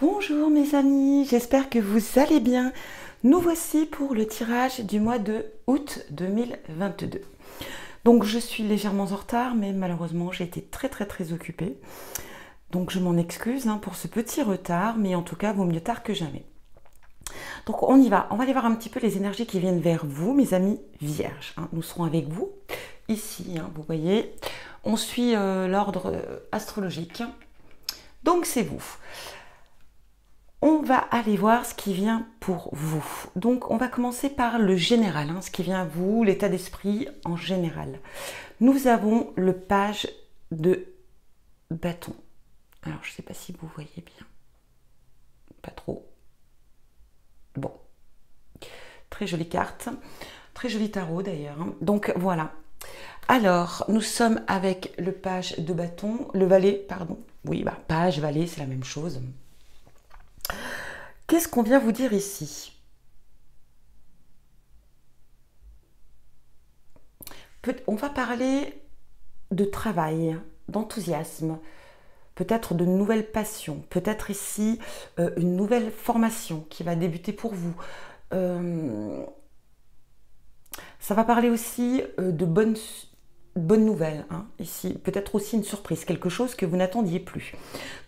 Bonjour mes amis, j'espère que vous allez bien. Nous voici pour le tirage du mois de août 2022. Donc je suis légèrement en retard, mais malheureusement j'ai été très occupée. Donc je m'en excuse pour ce petit retard, mais en tout cas vaut mieux tard que jamais. Donc on y va, on va aller voir un petit peu les énergies qui viennent vers vous, mes amis vierges. Nous serons avec vous ici, vous voyez. On suit l'ordre astrologique. Donc c'est vous. On va aller voir ce qui vient pour vous. Donc, on va commencer par le général, ce qui vient à vous, l'état d'esprit en général. Nous avons le page de bâton. Alors, je ne sais pas si vous voyez bien. Pas trop. Bon. Très jolie carte. Très joli tarot, d'ailleurs. Donc, voilà. Alors, nous sommes avec le page de bâton. Le valet, pardon. Oui, page, valet, c'est la même chose. Qu'est-ce qu'on vient vous dire ici? On va parler de travail, d'enthousiasme, peut-être de nouvelles passions, peut-être ici une nouvelle formation qui va débuter pour vous. Ça va parler aussi de bonnes nouvelles, ici, peut-être aussi une surprise, quelque chose que vous n'attendiez plus.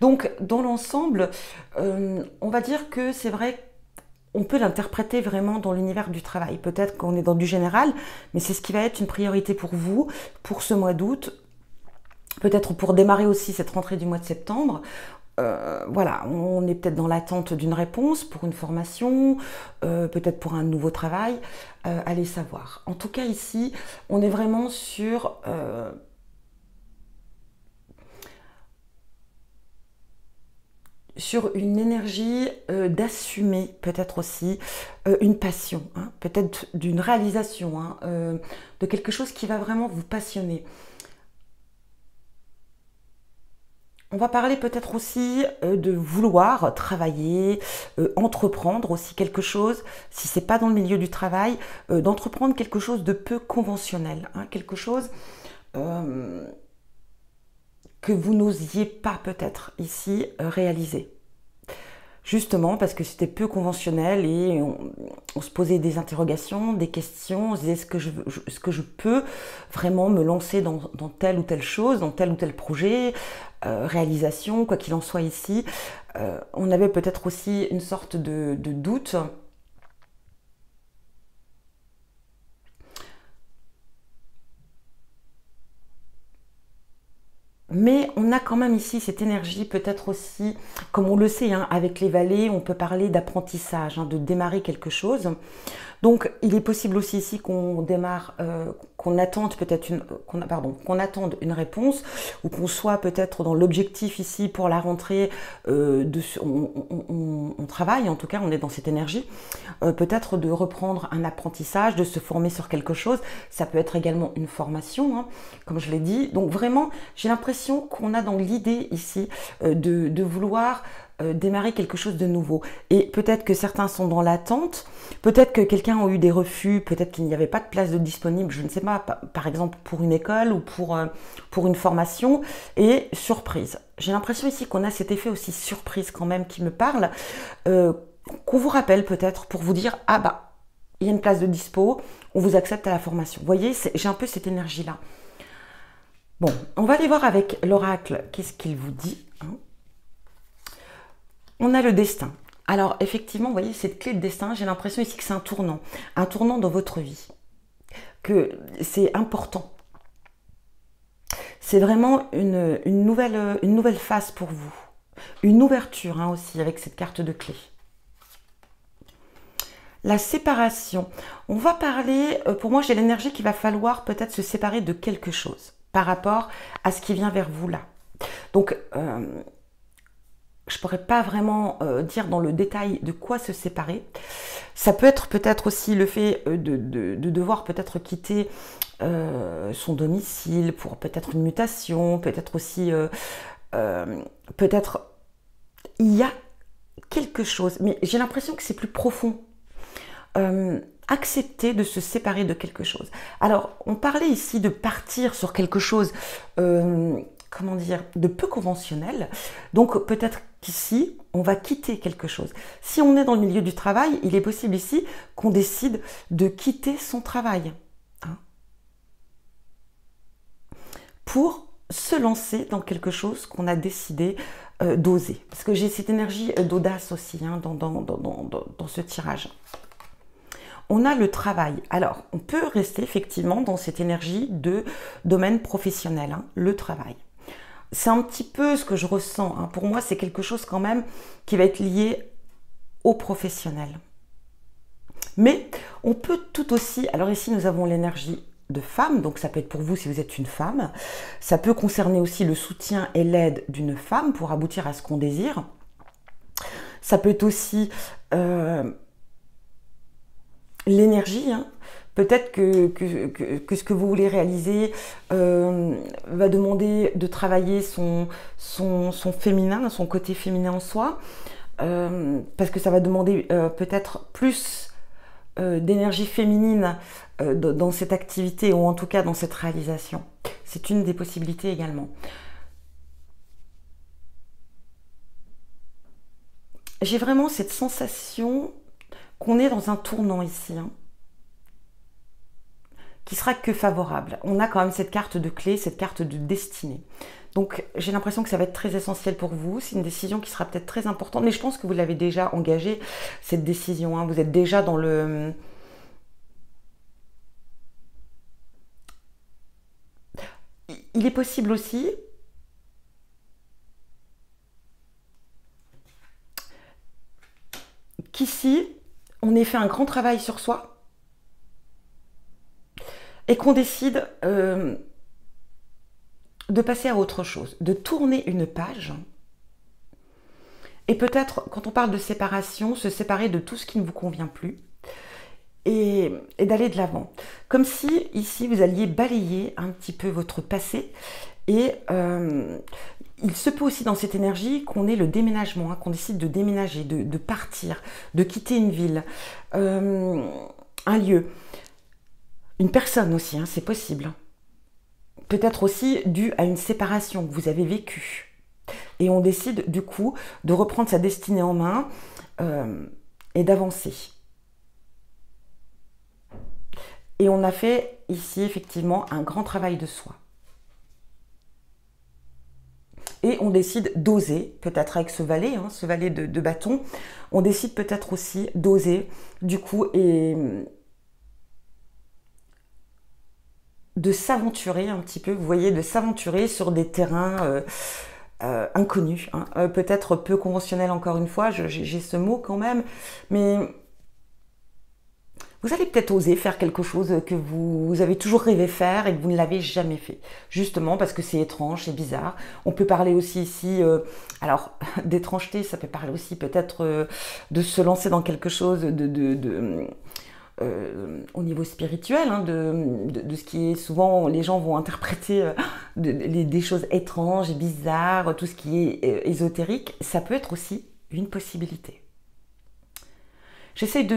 Donc, dans l'ensemble, on va dire que c'est vrai, on peut l'interpréter vraiment dans l'univers du travail. Peut-être qu'on est dans du général, mais c'est ce qui va être une priorité pour vous, pour ce mois d'août, peut-être pour démarrer aussi cette rentrée du mois de septembre. Voilà, on est peut-être dans l'attente d'une réponse pour une formation, peut-être pour un nouveau travail, allez savoir. En tout cas ici, on est vraiment sur une énergie d'assumer peut-être aussi une passion, peut-être d'une réalisation, de quelque chose qui va vraiment vous passionner. On va parler peut-être aussi de vouloir travailler, entreprendre aussi quelque chose, si ce n'est pas dans le milieu du travail, d'entreprendre quelque chose de peu conventionnel, quelque chose que vous n'osiez pas peut-être ici réaliser. Justement parce que c'était peu conventionnel et on se posait des interrogations, des questions, on se disait est-ce que je peux vraiment me lancer dans telle ou telle chose, dans tel ou tel projet, réalisation, quoi qu'il en soit ici. On avait peut-être aussi une sorte de doute. Mais on a quand même ici cette énergie, peut-être aussi, comme on le sait, avec les valets, on peut parler d'apprentissage, de démarrer quelque chose. Donc, il est possible aussi ici qu'on démarre, qu'on attende peut-être qu'on attende une réponse, ou qu'on soit peut-être dans l'objectif ici pour la rentrée, on travaille, en tout cas, on est dans cette énergie, peut-être de reprendre un apprentissage, de se former sur quelque chose. Ça peut être également une formation, comme je l'ai dit. Donc vraiment, j'ai l'impression qu'on a dans l'idée ici de vouloir démarrer quelque chose de nouveau. Et peut-être que certains sont dans l'attente, peut-être que quelqu'un a eu des refus, peut-être qu'il n'y avait pas de place de disponible, je ne sais pas, par exemple pour une école ou pour une formation, et surprise. J'ai l'impression ici qu'on a cet effet aussi surprise quand même qui me parle, qu'on vous rappelle peut-être pour vous dire « Ah il y a une place de dispo, on vous accepte à la formation ». Vous voyez, j'ai un peu cette énergie-là. Bon, on va aller voir avec l'oracle, qu'est-ce qu'il vous dit, On a le destin. Alors, effectivement, vous voyez, cette clé de destin, j'ai l'impression ici que c'est un tournant dans votre vie, que c'est important. C'est vraiment une nouvelle phase pour vous, une ouverture aussi avec cette carte de clé. La séparation. On va parler, pour moi, j'ai l'énergie qu'il va falloir peut-être se séparer de quelque chose par rapport à ce qui vient vers vous là. Donc, je ne pourrais pas vraiment dire dans le détail de quoi se séparer. Ça peut être peut-être aussi le fait de devoir peut-être quitter son domicile pour peut-être une mutation, peut-être aussi, peut-être il y a quelque chose, mais j'ai l'impression que c'est plus profond. Accepter de se séparer de quelque chose. Alors, on parlait ici de partir sur quelque chose comment dire, de peu conventionnel. Donc peut-être qu'ici, on va quitter quelque chose. Si on est dans le milieu du travail, il est possible ici qu'on décide de quitter son travail, hein, pour se lancer dans quelque chose qu'on a décidé d'oser. Parce que j'ai cette énergie d'audace aussi, hein, dans ce tirage. On a le travail. Alors, on peut rester effectivement dans cette énergie de domaine professionnel, hein, le travail. C'est un petit peu ce que je ressens, hein. Pour moi, c'est quelque chose quand même qui va être lié au professionnel. Mais on peut tout aussi... Alors ici, nous avons l'énergie de femme, donc ça peut être pour vous si vous êtes une femme. Ça peut concerner aussi le soutien et l'aide d'une femme pour aboutir à ce qu'on désire. Ça peut être aussi l'énergie, hein. Peut-être que ce que vous voulez réaliser va demander de travailler son féminin, son côté féminin en soi, parce que ça va demander peut-être plus d'énergie féminine dans cette activité, ou en tout cas dans cette réalisation. C'est une des possibilités également. J'ai vraiment cette sensation qu'on est dans un tournant ici, hein, qui sera que favorable. On a quand même cette carte de clé, cette carte de destinée. Donc j'ai l'impression que ça va être très essentiel pour vous. C'est une décision qui sera peut-être très importante, mais je pense que vous l'avez déjà engagée, cette décision, hein. Vous êtes déjà dans le... Il est possible aussi qu'ici, on ait fait un grand travail sur soi et qu'on décide de passer à autre chose, de tourner une page. Et peut-être, quand on parle de séparation, se séparer de tout ce qui ne vous convient plus et d'aller de l'avant. Comme si, ici, vous alliez balayer un petit peu votre passé. Et il se peut aussi dans cette énergie qu'on ait le déménagement, hein, qu'on décide de déménager, de partir, de quitter une ville, un lieu, une personne aussi, hein, c'est possible. Peut-être aussi dû à une séparation que vous avez vécue. Et on décide du coup de reprendre sa destinée en main et d'avancer. Et on a fait ici effectivement un grand travail de soi. Et on décide d'oser, peut-être avec ce valet, hein, ce valet de bâton, on décide peut-être aussi d'oser, du coup, et de s'aventurer un petit peu, vous voyez, de s'aventurer sur des terrains inconnus, hein, peut-être peu conventionnels encore une fois, j'ai ce mot quand même, mais vous allez peut-être oser faire quelque chose que vous avez toujours rêvé faire et que vous ne l'avez jamais fait. Justement parce que c'est étrange, c'est bizarre. On peut parler aussi ici, alors d'étrangeté, ça peut parler aussi peut-être de se lancer dans quelque chose au niveau spirituel, hein, de ce qui est souvent, les gens vont interpréter des choses étranges et bizarres, tout ce qui est ésotérique. Ça peut être aussi une possibilité. J'essaie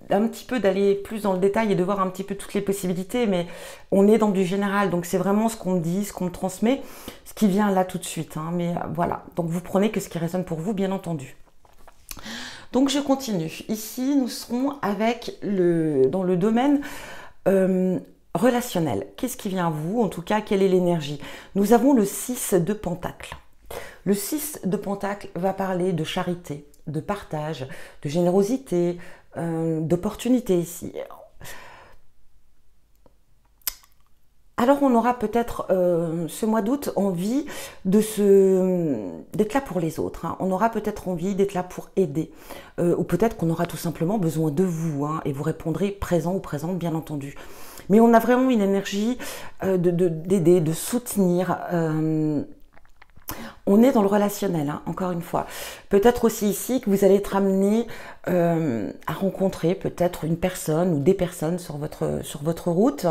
un petit peu d'aller plus dans le détail et de voir un petit peu toutes les possibilités, mais on est dans du général, donc c'est vraiment ce qu'on me dit, ce qu'on me transmet, ce qui vient là tout de suite, hein, mais voilà, donc vous prenez que ce qui résonne pour vous, bien entendu. Donc je continue. Ici, nous serons avec dans le domaine relationnel. Qu'est-ce qui vient à vous? En tout cas, quelle est l'énergie? Nous avons le 6 de Pentacle. Le 6 de Pentacle va parler de charité, de partage, de générosité, d'opportunité ici. Alors on aura peut-être ce mois d'août envie d'être là pour les autres, hein. On aura peut-être envie d'être là pour aider. Ou peut-être qu'on aura tout simplement besoin de vous, hein, et vous répondrez présent ou présente, bien entendu. Mais on a vraiment une énergie d'aider, de soutenir. On est dans le relationnel, hein, encore une fois. Peut-être aussi ici que vous allez être amené à rencontrer peut-être une personne ou des personnes sur votre route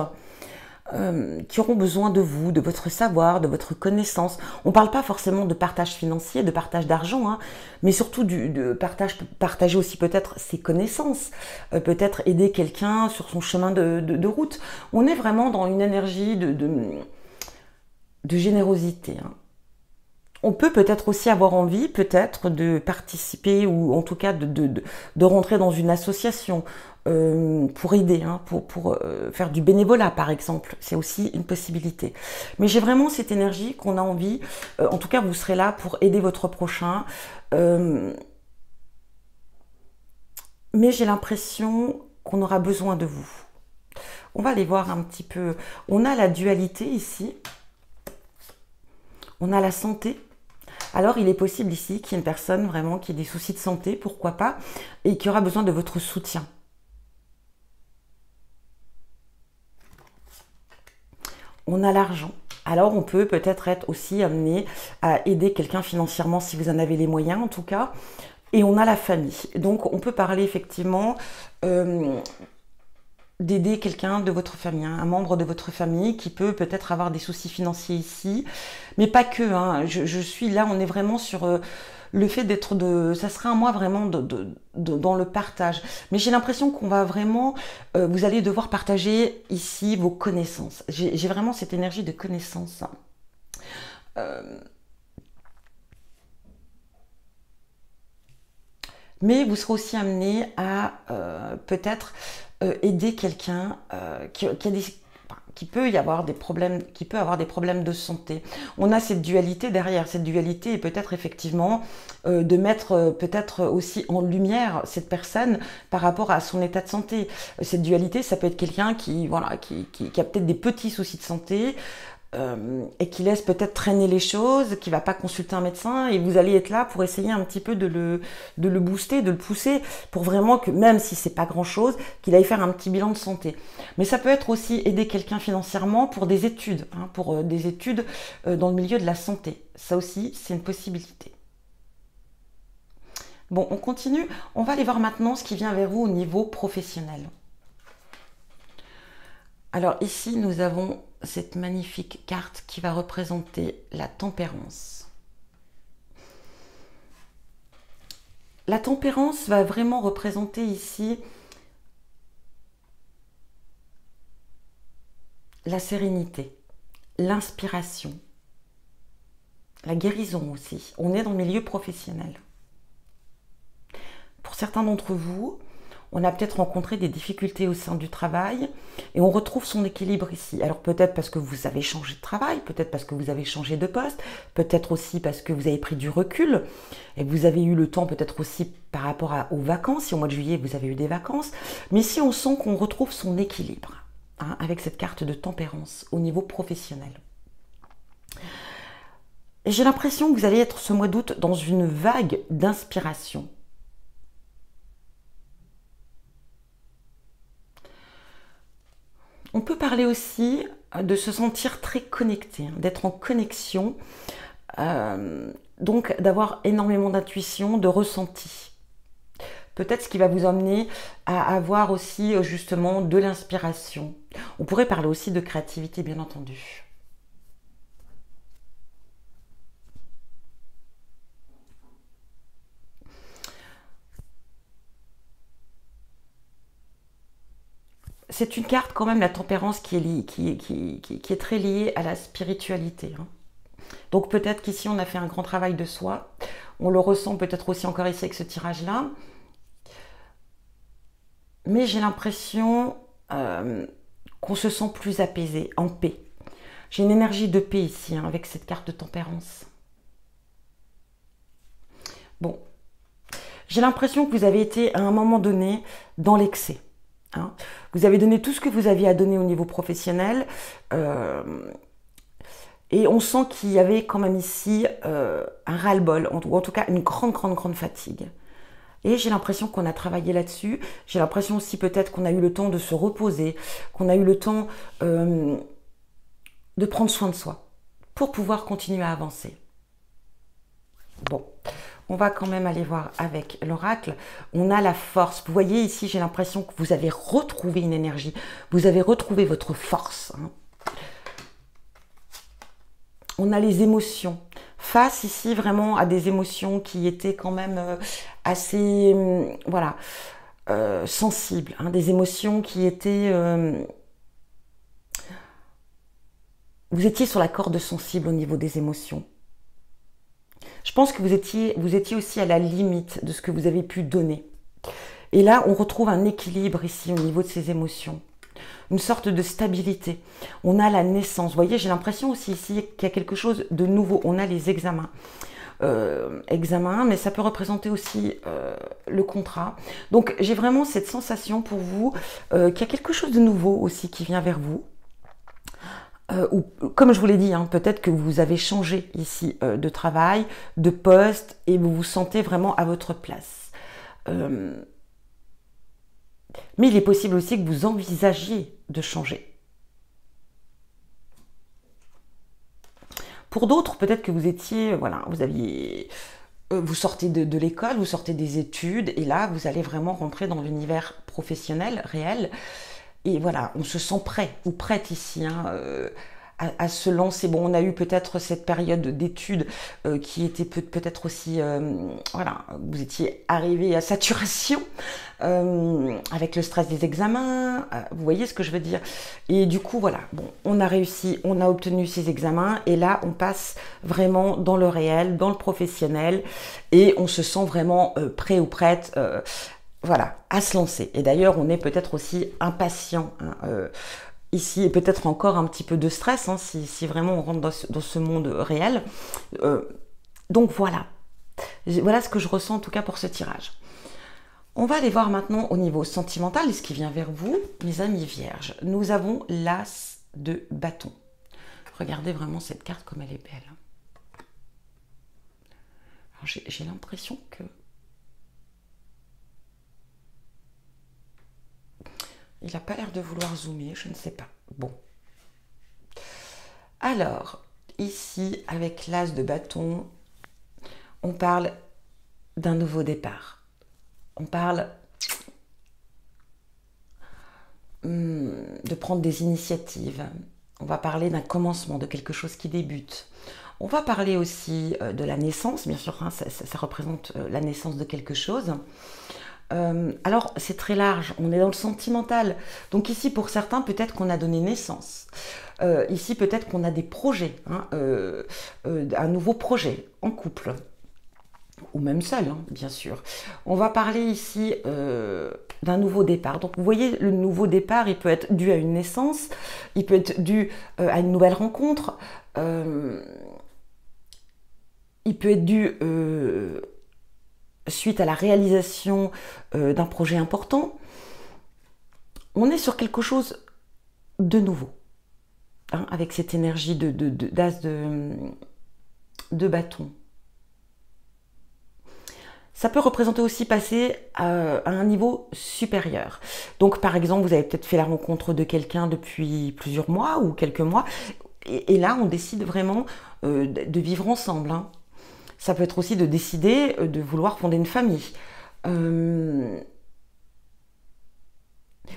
qui auront besoin de vous, de votre savoir, de votre connaissance. On ne parle pas forcément de partage financier, de partage d'argent, hein, mais surtout de partager aussi peut-être ses connaissances, peut-être aider quelqu'un sur son chemin de route. On est vraiment dans une énergie de générosité, hein. On peut peut-être aussi avoir envie, peut-être, de participer ou en tout cas de rentrer dans une association pour aider, hein, pour faire du bénévolat, par exemple. C'est aussi une possibilité. Mais j'ai vraiment cette énergie qu'on a envie, en tout cas, vous serez là pour aider votre prochain. Mais j'ai l'impression qu'on aura besoin de vous. On va aller voir un petit peu. On a la dualité ici. On a la santé. Alors, il est possible ici qu'il y ait une personne vraiment qui ait des soucis de santé, pourquoi pas, et qui aura besoin de votre soutien. On a l'argent. Alors, on peut peut-être être aussi amené à aider quelqu'un financièrement si vous en avez les moyens, en tout cas. Et on a la famille. Donc, on peut parler effectivement d'aider quelqu'un de votre famille, hein, un membre de votre famille qui peut peut-être avoir des soucis financiers ici, mais pas que, hein. Je suis là, on est vraiment sur le fait d'être ça sera un mois vraiment dans le partage. Mais j'ai l'impression qu'on va vraiment, vous allez devoir partager ici vos connaissances. J'ai vraiment cette énergie de connaissance. Mais vous serez aussi amené à peut-être aider quelqu'un qui a des qui peut y avoir des problèmes, qui peut avoir des problèmes de santé. On a cette dualité derrière. Cette dualité est peut-être effectivement de mettre peut-être aussi en lumière cette personne par rapport à son état de santé. Cette dualité, ça peut être quelqu'un qui, voilà, qui a peut-être des petits soucis de santé, et qui laisse peut-être traîner les choses, qui va pas consulter un médecin, et vous allez être là pour essayer un petit peu de le booster, de le pousser, pour vraiment que, même si c'est pas grand-chose, qu'il aille faire un petit bilan de santé. Mais ça peut être aussi aider quelqu'un financièrement pour des études, hein, pour des études dans le milieu de la santé. Ça aussi, c'est une possibilité. Bon, on continue. On va aller voir maintenant ce qui vient vers vous au niveau professionnel. Alors ici, nous avons cette magnifique carte qui va représenter la tempérance. La tempérance va vraiment représenter ici la sérénité, l'inspiration, la guérison aussi. On est dans le milieu professionnel. Pour certains d'entre vous, on a peut-être rencontré des difficultés au sein du travail et on retrouve son équilibre ici. Alors peut-être parce que vous avez changé de travail, peut-être parce que vous avez changé de poste, peut-être aussi parce que vous avez pris du recul et que vous avez eu le temps peut-être aussi par rapport aux vacances. Si au mois de juillet vous avez eu des vacances, mais ici on sent qu'on retrouve son équilibre, hein, avec cette carte de tempérance au niveau professionnel. Et j'ai l'impression que vous allez être ce mois d'août dans une vague d'inspiration. On peut parler aussi de se sentir très connecté, hein, d'être en connexion, donc d'avoir énormément d'intuition, de ressenti. Peut-être ce qui va vous amener à avoir aussi justement de l'inspiration. On pourrait parler aussi de créativité, bien entendu. C'est une carte quand même, la tempérance, qui est très liée à la spiritualité, hein. Donc peut-être qu'ici on a fait un grand travail de soi. On le ressent peut-être aussi encore ici avec ce tirage-là. Mais j'ai l'impression qu'on se sent plus apaisé, en paix. J'ai une énergie de paix ici, hein, avec cette carte de tempérance. Bon, j'ai l'impression que vous avez été à un moment donné dans l'excès, hein. Vous avez donné tout ce que vous aviez à donner au niveau professionnel, et on sent qu'il y avait quand même ici un ras-le-bol, ou en tout cas une grande fatigue. Et j'ai l'impression qu'on a travaillé là-dessus. J'ai l'impression aussi peut-être qu'on a eu le temps de se reposer, qu'on a eu le temps de prendre soin de soi pour pouvoir continuer à avancer. Bon, on va quand même aller voir avec l'oracle. On a la force. Vous voyez ici, j'ai l'impression que vous avez retrouvé une énergie. Vous avez retrouvé votre force, hein. On a les émotions. Face ici vraiment à des émotions qui étaient quand même assez, voilà, sensibles, hein, des émotions qui étaient vous étiez sur la corde sensible au niveau des émotions. Je pense que vous étiez aussi à la limite de ce que vous avez pu donner. Et là, on retrouve un équilibre ici au niveau de ces émotions. Une sorte de stabilité. On a la naissance. Vous voyez, j'ai l'impression aussi ici qu'il y a quelque chose de nouveau. On a les examens. Examen, mais ça peut représenter aussi le contrat. Donc, j'ai vraiment cette sensation pour vous qu'il y a quelque chose de nouveau aussi qui vient vers vous. Ou, comme je vous l'ai dit, hein, peut-être que vous avez changé ici de travail, de poste, et vous vous sentez vraiment à votre place. Mais il est possible aussi que vous envisagiez de changer. Pour d'autres, peut-être que vous étiez, voilà, vous sortez de l'école, vous sortez des études, et là, vous allez vraiment rentrer dans l'univers professionnel, réel. Et voilà, on se sent prêt ou prête ici hein, à se lancer. Bon, on a eu peut-être cette période d'études qui était peut-être aussi, voilà, vous étiez arrivé à saturation avec le stress des examens, vous voyez ce que je veux dire. Et du coup, voilà, bon, on a réussi, on a obtenu ces examens et là, on passe vraiment dans le réel, dans le professionnel et on se sent vraiment prêt ou prête voilà, à se lancer. Et d'ailleurs, on est peut-être aussi impatient hein, ici, et peut-être encore un petit peu de stress, hein, si vraiment on rentre dans ce monde réel. Donc voilà. Voilà ce que je ressens en tout cas pour ce tirage. On va aller voir maintenant au niveau sentimental, ce qui vient vers vous, mes amis vierges. Nous avons l'as de bâton. Regardez vraiment cette carte comme elle est belle. J'ai l'impression que il n'a pas l'air de vouloir zoomer, je ne sais pas. Bon. Alors, ici, avec l'as de bâton, on parle d'un nouveau départ. On parle de prendre des initiatives. On va parler d'un commencement, de quelque chose qui débute. On va parler aussi de la naissance, bien sûr, hein, ça représente la naissance de quelque chose. Alors, c'est très large, on est dans le sentimental. Donc ici, pour certains, peut-être qu'on a donné naissance. Ici, peut-être qu'on a des projets, hein, un nouveau projet en couple. Ou même seul, hein, bien sûr. On va parler ici d'un nouveau départ. Donc, vous voyez, le nouveau départ, il peut être dû à une naissance, il peut être dû à une nouvelle rencontre, il peut être dû suite à la réalisation d'un projet important. On est sur quelque chose de nouveau, hein, avec cette énergie d'as de bâton. Ça peut représenter aussi passer à un niveau supérieur. Donc par exemple, vous avez peut-être fait la rencontre de quelqu'un depuis plusieurs mois ou quelques mois, et là on décide vraiment de vivre ensemble, hein. Ça peut être aussi de décider de vouloir fonder une famille.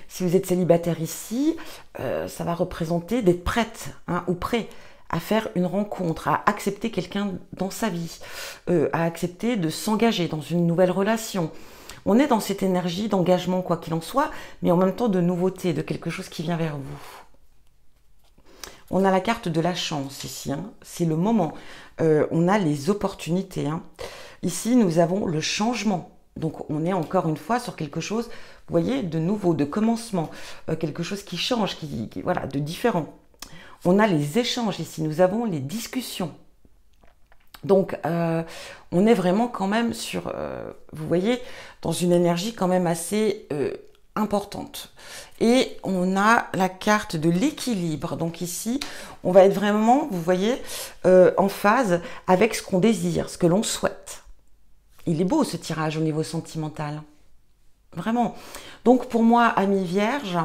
Si vous êtes célibataire ici, ça va représenter d'être prête hein, ou prêt à faire une rencontre, à accepter quelqu'un dans sa vie, à accepter de s'engager dans une nouvelle relation. On est dans cette énergie d'engagement quoi qu'il en soit, mais en même temps de nouveauté, de quelque chose qui vient vers vous. On a la carte de la chance ici, hein. C'est le moment. On a les opportunités. Hein. Ici, nous avons le changement. Donc, on est encore une fois sur quelque chose, vous voyez, de nouveau, de commencement. Quelque chose qui change, voilà, de différent. On a les échanges ici. Nous avons les discussions. Donc, on est vraiment quand même sur, vous voyez, dans une énergie quand même assez importante. Et on a la carte de l'équilibre. Donc ici, on va être vraiment, vous voyez, en phase avec ce qu'on désire, ce que l'on souhaite. Il est beau ce tirage au niveau sentimental. Vraiment. Donc pour moi, amis vierges,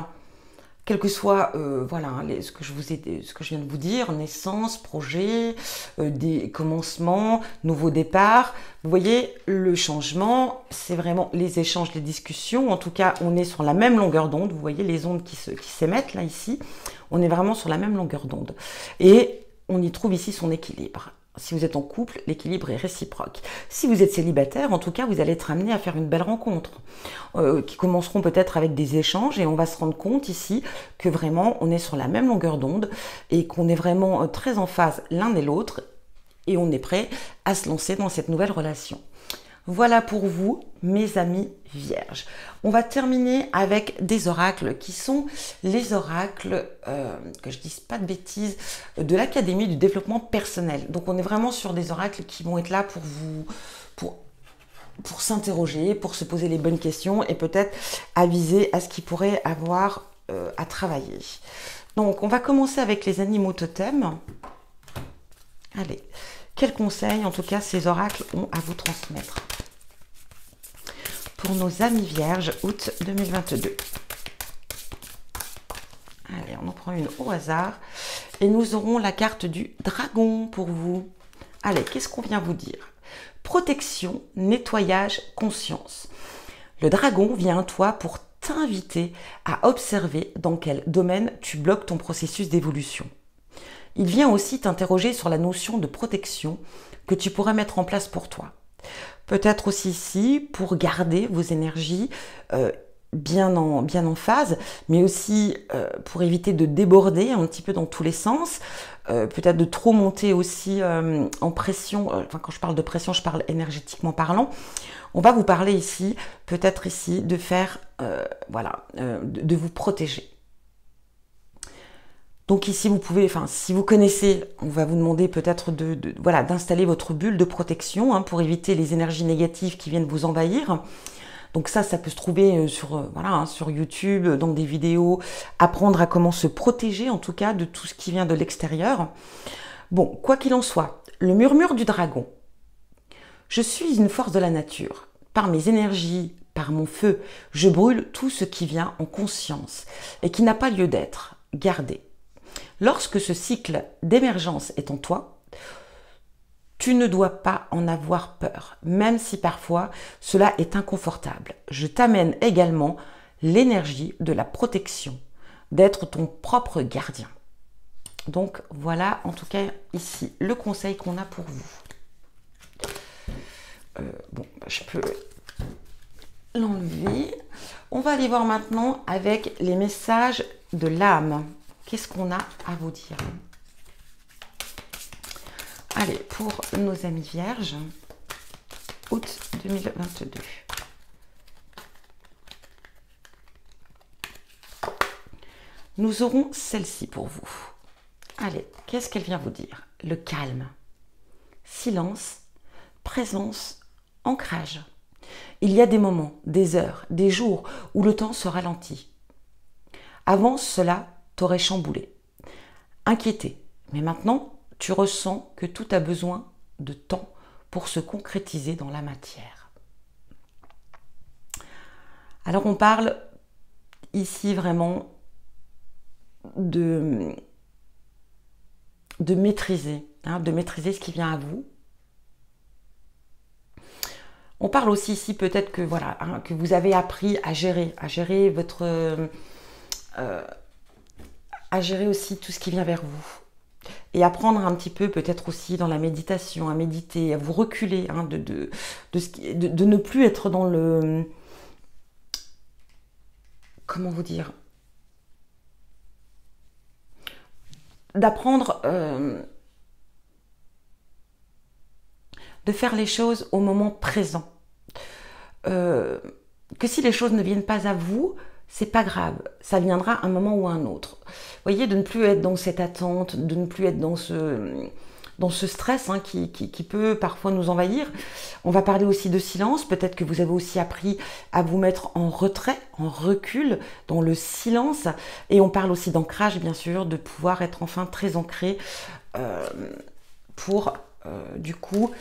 quel que soit voilà, ce que je viens de vous dire, naissance, projet, des commencements, nouveau départ, vous voyez, le changement, c'est vraiment les échanges, les discussions. En tout cas, on est sur la même longueur d'onde. Vous voyez les ondes qui s'émettent là, ici. On est vraiment sur la même longueur d'onde. Et on y trouve ici son équilibre. Si vous êtes en couple, l'équilibre est réciproque. Si vous êtes célibataire, en tout cas, vous allez être amené à faire une belle rencontre, qui commenceront peut-être avec des échanges, et on va se rendre compte ici que vraiment, on est sur la même longueur d'onde, et qu'on est vraiment très en phase l'un et l'autre, et on est prêt à se lancer dans cette nouvelle relation. Voilà pour vous, mes amis vierges. On va terminer avec des oracles qui sont les oracles, que je ne dise pas de bêtises, de l'Académie du développement personnel. Donc on est vraiment sur des oracles qui vont être là pour vous, pour s'interroger, pour se poser les bonnes questions et peut-être aviser à ce qu'il pourrait avoir à travailler. Donc on va commencer avec les animaux totems. Allez, quels conseils en tout cas ces oracles ont à vous transmettre pour nos amis vierges, août 2022. Allez, on en prend une au hasard. Et nous aurons la carte du dragon pour vous. Allez, qu'est-ce qu'on vient vous dire? Protection, nettoyage, conscience. Le dragon vient à toi pour t'inviter à observer dans quel domaine tu bloques ton processus d'évolution. Il vient aussi t'interroger sur la notion de protection que tu pourrais mettre en place pour toi. Peut-être aussi ici pour garder vos énergies bien en phase, mais aussi pour éviter de déborder un petit peu dans tous les sens, peut-être de trop monter aussi en pression, enfin quand je parle de pression, je parle énergétiquement parlant. On va vous parler ici, peut-être ici, de faire, de vous protéger. Donc ici, vous pouvez, enfin, si vous connaissez, on va vous demander peut-être d'installer votre bulle de protection pour éviter les énergies négatives qui viennent vous envahir. Donc ça peut se trouver sur YouTube, dans des vidéos, apprendre à comment se protéger, en tout cas, de tout ce qui vient de l'extérieur. Bon, quoi qu'il en soit, le murmure du dragon. Je suis une force de la nature. Par mes énergies, par mon feu, je brûle tout ce qui vient en conscience et qui n'a pas lieu d'être. Gardez. Lorsque ce cycle d'émergence est en toi, tu ne dois pas en avoir peur, même si parfois cela est inconfortable. Je t'amène également l'énergie de la protection, d'être ton propre gardien. Donc voilà, en tout cas ici, le conseil qu'on a pour vous. Je peux l'enlever. On va aller voir maintenant avec les messages de l'âme. Qu'est-ce qu'on a à vous dire? Allez, pour nos amis vierges, août 2022. Nous aurons celle-ci pour vous. Allez, qu'est-ce qu'elle vient vous dire? Le calme, silence, présence, ancrage. Il y a des moments, des heures, des jours où le temps se ralentit. Avant cela, t'aurais chamboulé, inquiété, mais maintenant, tu ressens que tout a besoin de temps pour se concrétiser dans la matière. Alors on parle ici vraiment de maîtriser, de maîtriser ce qui vient à vous. On parle aussi ici peut-être que que vous avez appris à gérer votre à gérer aussi tout ce qui vient vers vous. Et apprendre un petit peu, peut-être aussi dans la méditation, à méditer, à vous reculer, de ne plus être dans le... Comment vous dire? D'apprendre de faire les choses au moment présent. Que si les choses ne viennent pas à vous, c'est pas grave, ça viendra à un moment ou à un autre. Vous voyez, de ne plus être dans cette attente, de ne plus être dans ce stress qui peut parfois nous envahir. On va parler aussi de silence, peut-être que vous avez aussi appris à vous mettre en retrait, en recul, dans le silence. Et on parle aussi d'ancrage, bien sûr, de pouvoir être enfin très ancré pour, du coup,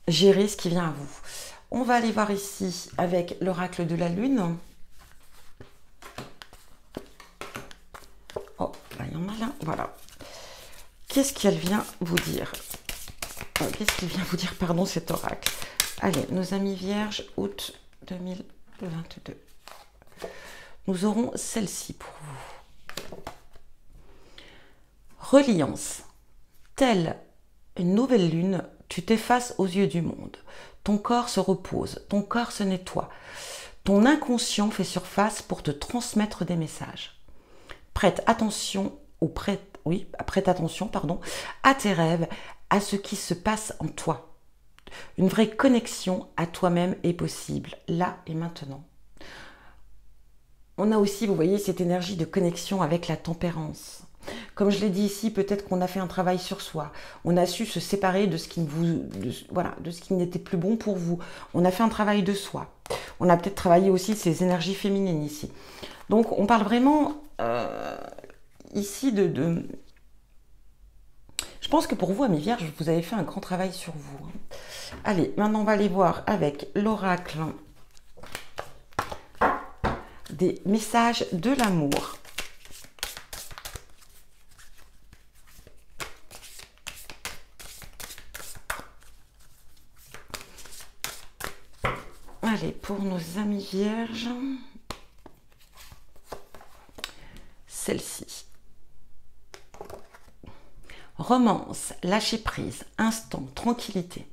gérer ce qui vient à vous. On va aller voir ici avec l'oracle de la lune. Oh, là, il y en a là. Voilà. Qu'est-ce qu'elle vient vous dire? Qu'est-ce qu'il vient vous dire, pardon, cet oracle? Allez, nos amis vierges, août 2022. Nous aurons celle-ci pour vous. Reliance. Telle une nouvelle lune, tu t'effaces aux yeux du monde. Ton corps se repose, ton corps se nettoie. Ton inconscient fait surface pour te transmettre des messages. Prête attention à tes rêves, à ce qui se passe en toi. Une vraie connexion à toi-même est possible, là et maintenant. On a aussi, vous voyez, cette énergie de connexion avec la tempérance. Comme je l'ai dit ici, peut-être qu'on a fait un travail sur soi. On a su se séparer de ce qui n'était plus bon pour vous. On a fait un travail de soi. On a peut-être travaillé aussi ces énergies féminines ici. Donc, on parle vraiment ici de... Je pense que pour vous, amis vierges, vous avez fait un grand travail sur vous. Allez, maintenant, on va aller voir avec l'oracle des messages de l'amour. Allez, pour nos amis vierges, celle-ci. Romance, lâcher prise, instant, tranquillité.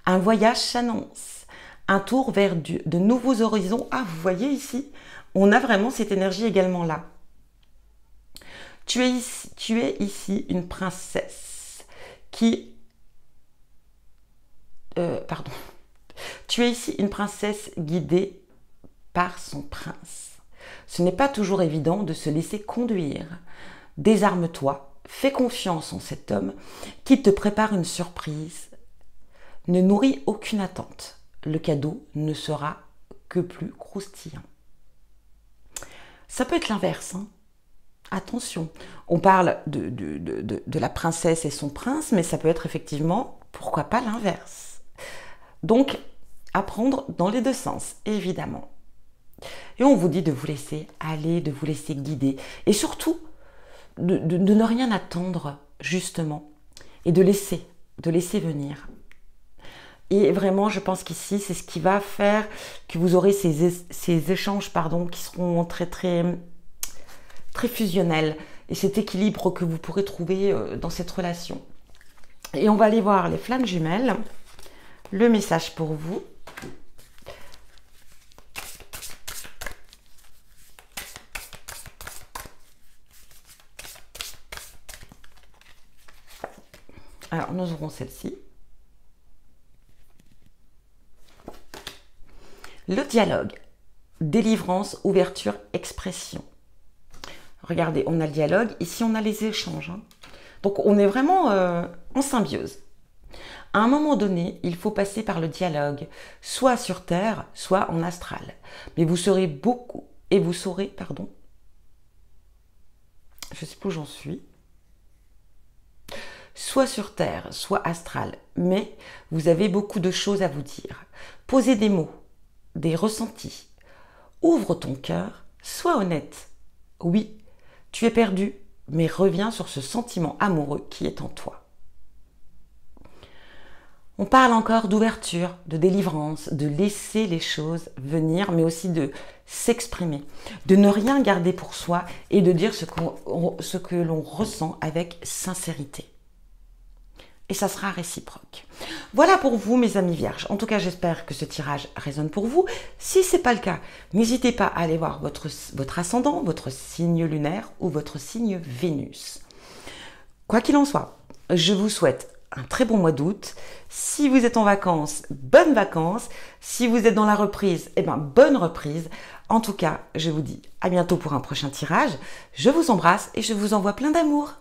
Un voyage s'annonce. Un tour vers de nouveaux horizons. Ah, vous voyez ici, on a vraiment cette énergie également là. Tu es ici une princesse qui... Tu es ici une princesse guidée par son prince. Ce n'est pas toujours évident de se laisser conduire. Désarme-toi, fais confiance en cet homme qui te prépare une surprise. Ne nourris aucune attente. Le cadeau ne sera que plus croustillant. Ça peut être l'inverse, hein. Attention, on parle de la princesse et son prince, mais ça peut être effectivement, pourquoi pas l'inverse. Donc, à prendre dans les deux sens, évidemment. Et on vous dit de vous laisser aller, de vous laisser guider. Et surtout, de ne rien attendre, justement. Et de laisser venir. Et vraiment, je pense qu'ici, c'est ce qui va faire que vous aurez ces échanges qui seront très, très, très fusionnels. Et cet équilibre que vous pourrez trouver dans cette relation. Et on va aller voir les flammes jumelles. Le message pour vous. Alors, nous aurons celle-ci. Le dialogue. Délivrance, ouverture, expression. Regardez, on a le dialogue. Ici, on a les échanges. Hein. Donc, on est vraiment en symbiose. À un moment donné, il faut passer par le dialogue, soit sur Terre, soit en astral. Mais vous saurez beaucoup, et vous saurez, je sais plus où j'en suis, soit sur Terre, soit astral, mais vous avez beaucoup de choses à vous dire. Posez des mots, des ressentis. Ouvre ton cœur, sois honnête. Oui, tu es perdu, mais reviens sur ce sentiment amoureux qui est en toi. On parle encore d'ouverture, de délivrance, de laisser les choses venir, mais aussi de s'exprimer, de ne rien garder pour soi et de dire ce que l'on ressent avec sincérité. Et ça sera réciproque. Voilà pour vous, mes amis vierges. En tout cas, j'espère que ce tirage résonne pour vous. Si ce n'est pas le cas, n'hésitez pas à aller voir votre ascendant, votre signe lunaire ou votre signe Vénus. Quoi qu'il en soit, je vous souhaite un très bon mois d'août. Si vous êtes en vacances, bonnes vacances. Si vous êtes dans la reprise, bonne reprise. En tout cas, je vous dis à bientôt pour un prochain tirage. Je vous embrasse et je vous envoie plein d'amour.